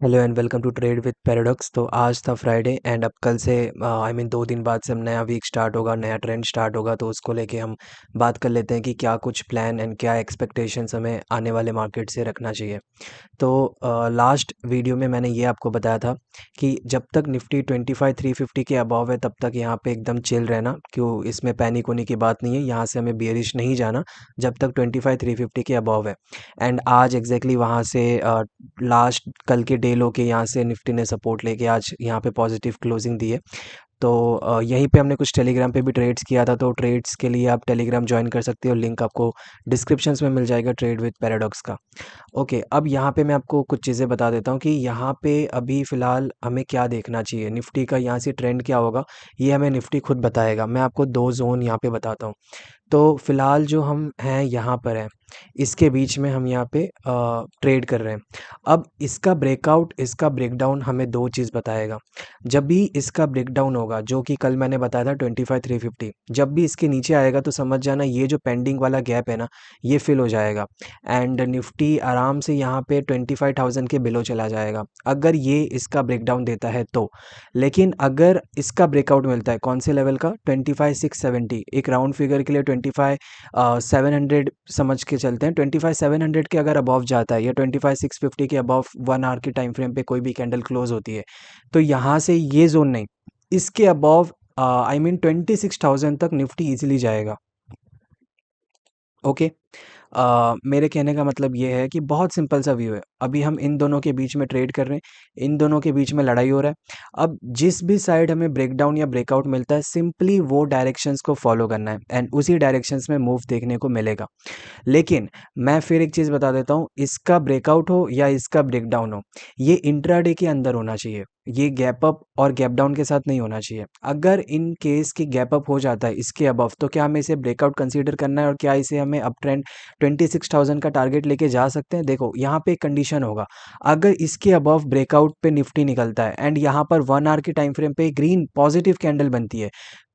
Hello and welcome to trade with Paradox. तो आज था फ्राइडे एंड अब कल से आई मीन 2 दिन बाद से हम नया वीक स्टार्ट होगा, नया ट्रेंड स्टार्ट होगा। तो उसको लेके हम बात कर लेते हैं कि क्या कुछ प्लान एंड क्या एक्सपेक्टेशंस हमें आने वाले मार्केट से रखना चाहिए। तो लास्ट वीडियो में मैंने ये आपको बताया था कि जब तक निफ्टी 25,350 के अबव है तब तक यहाँ पे एकदम चिल रहना, क्यों इसमें पैनिक होने की बात नहीं है। यहाँ से हमें बियरिश नहीं जाना जब तक 25,350 के अबव है। एंड आज एग्जैक्टली वहाँ से लास्ट कल के डे लो के यहाँ से निफ्टी ने सपोर्ट लेके आज यहाँ पे पॉजिटिव क्लोजिंग दी है। तो यहीं पे हमने कुछ टेलीग्राम पे भी ट्रेड्स किया था, तो ट्रेड्स के लिए आप टेलीग्राम ज्वाइन कर सकते हो। लिंक आपको डिस्क्रिप्शंस में मिल जाएगा ट्रेड विद पैराडॉक्स का। ओके, अब यहाँ पे मैं आपको कुछ चीज़ें बता देता हूँ कि यहाँ पे अभी फ़िलहाल हमें क्या देखना चाहिए, निफ्टी का यहाँ से ट्रेंड क्या होगा, ये हमें निफ्टी खुद बताएगा। मैं आपको दो जोन यहाँ पे बताता हूँ। तो फ़िलहाल जो हम हैं यहाँ पर हैं, इसके बीच में हम यहाँ पे ट्रेड कर रहे हैं। अब इसका ब्रेकआउट, इसका ब्रेकडाउन हमें दो चीज़ बताएगा। जब भी इसका ब्रेकडाउन होगा, जो कि कल मैंने बताया था 25,350, जब भी इसके नीचे आएगा तो समझ जाना ये जो पेंडिंग वाला गैप है ना, ये फिल हो जाएगा एंड निफ्टी आराम से यहाँ पे 25,000 के बिलो चला जाएगा अगर ये इसका ब्रेकडाउन देता है तो। लेकिन अगर इसका ब्रेकआउट मिलता है कौन से लेवल का, 25,670, एक राउंड फिगर के लिए 25,700 समझ के चलते हैं। 25,700 के अगर अबव जाता है या 25,650 के अबव 1 आवर के टाइम फ्रेम पे कोई भी कैंडल क्लोज होती है, तो यहाँ से ये जोन नहीं, इसके अबव आई मीन 26,000 तक निफ्टी इजीली जाएगा। ओके, मेरे कहने का मतलब ये है कि बहुत सिंपल सा व्यू है। अभी हम इन दोनों के बीच में ट्रेड कर रहे हैं, इन दोनों के बीच में लड़ाई हो रहा है। अब जिस भी साइड हमें ब्रेकडाउन या ब्रेकआउट मिलता है, सिंपली वो डायरेक्शंस को फॉलो करना है एंड उसी डायरेक्शंस में मूव देखने को मिलेगा। लेकिन मैं फिर एक चीज़ बता देता हूँ, इसका ब्रेकआउट हो या इसका ब्रेकडाउन हो, ये इंट्राडे के अंदर होना चाहिए। ये गैप अप और गैप डाउन के साथ नहीं होना चाहिए। अगर इन केस की गैप अप हो जाता है इसके अबव, तो क्या हमें इसे ब्रेकआउट कंसीडर करना है और क्या इसे हमें अप ट्रेंड 26,000 का टारगेट लेके जा सकते हैं? देखो, यहाँ पे एक कंडीशन होगा। अगर इसके अबव ब्रेकआउट पे निफ्टी निकलता है एंड यहाँ पर 1 आवर के टाइम फ्रेम पे ग्रीन पॉजिटिव कैंडल बनती है,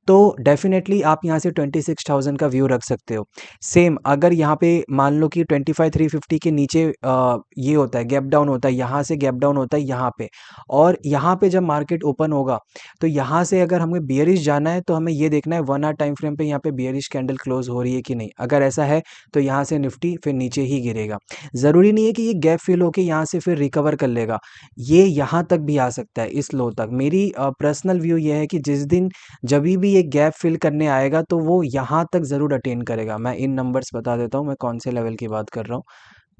तो डेफिनेटली आप यहाँ से 26,000 का व्यू रख सकते हो। सेम अगर यहाँ पे मान लो कि 25,350 के नीचे ये होता है, गैप डाउन होता है, यहाँ से गैप डाउन होता है यहाँ पे, और यहाँ पे जब मार्केट ओपन होगा तो यहाँ से अगर हमें बियरिश जाना है तो हमें ये देखना है 1 आवर टाइम फ्रेम पे यहाँ पे बियरिश कैंडल क्लोज हो रही है कि नहीं। अगर ऐसा है तो यहाँ से निफ्टी फिर नीचे ही गिरेगा। ज़रूरी नहीं है कि ये गैप फिल होके यहाँ से फिर रिकवर कर लेगा, ये यहाँ तक भी आ सकता है, इस लो तक। मेरी पर्सनल व्यू ये है कि जिस दिन जभी भी ये गैप फिल करने आएगा तो वो यहाँ तक ज़रूर अटेन करेगा। मैं इन नंबर्स बता देता हूँ मैं कौन से लेवल की बात कर रहा हूँ।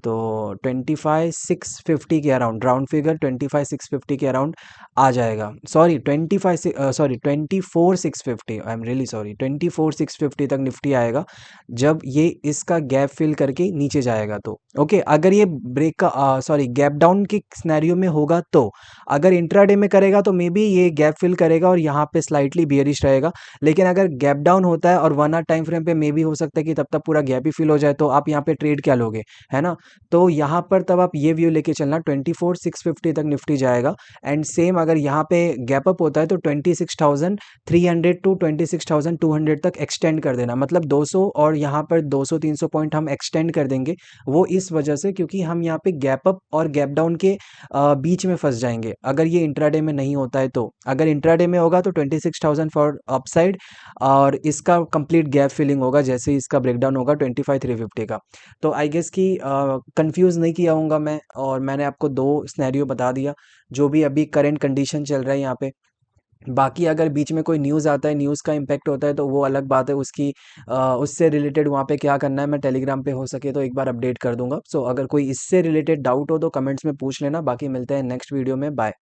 तो 25,650 के अराउंड, राउंड फिगर 25,650 के अराउंड आ जाएगा। Sorry 24,650, I am really sorry, 24,650 तक निफ्टी आएगा जब ये इसका गैप फिल करके नीचे जाएगा तो। ओके, अगर ये ब्रेक का सॉरी गैप डाउन के सिनेरियो में होगा तो, अगर इंट्राडे में करेगा तो मे बी ये गैप फिल करेगा और यहाँ पे स्लाइटली बियरिश रहेगा। लेकिन अगर गैप डाउन होता है और 1 आवर टाइम फ्रेम पे मे बी हो सकता है कि तब तक पूरा गैप ही फिल हो जाए, तो आप यहाँ पे ट्रेड क्या लोगे, है ना? तो यहाँ पर तब आप ये व्यू लेके चलना, 24,650 तक निफ्टी जाएगा। एंड सेम अगर यहाँ पे गैप अप होता है तो 26,300 टू 26,200 तक एक्सटेंड कर देना, मतलब 200 और यहाँ पर 200-300 पॉइंट हम एक्सटेंड कर देंगे। वो इस वजह से क्योंकि हम यहाँ पे गैप अप और गैप डाउन के बीच में फंस जाएंगे अगर ये इंट्राडे में नहीं होता है तो। अगर इंट्राडे में होगा तो 26,000 फॉर अपसाइड, और इसका कंप्लीट गैप फिलिंग होगा जैसे ही इसका ब्रेकडाउन होगा 25,350 का। तो आई गेस कि कंफ्यूज नहीं किया होऊंगा मैं, और मैंने आपको दो स्नैरियो बता दिया जो भी अभी करंट कंडीशन चल रहा है यहाँ पे। बाकी अगर बीच में कोई न्यूज़ आता है, न्यूज़ का इम्पैक्ट होता है, तो वो अलग बात है। उसकी उससे रिलेटेड वहाँ पे क्या करना है मैं टेलीग्राम पे हो सके तो एक बार अपडेट कर दूंगा। सो अगर कोई इससे रिलेटेड डाउट हो तो कमेंट्स में पूछ लेना। बाकी मिलते हैं नेक्स्ट वीडियो में। बाय।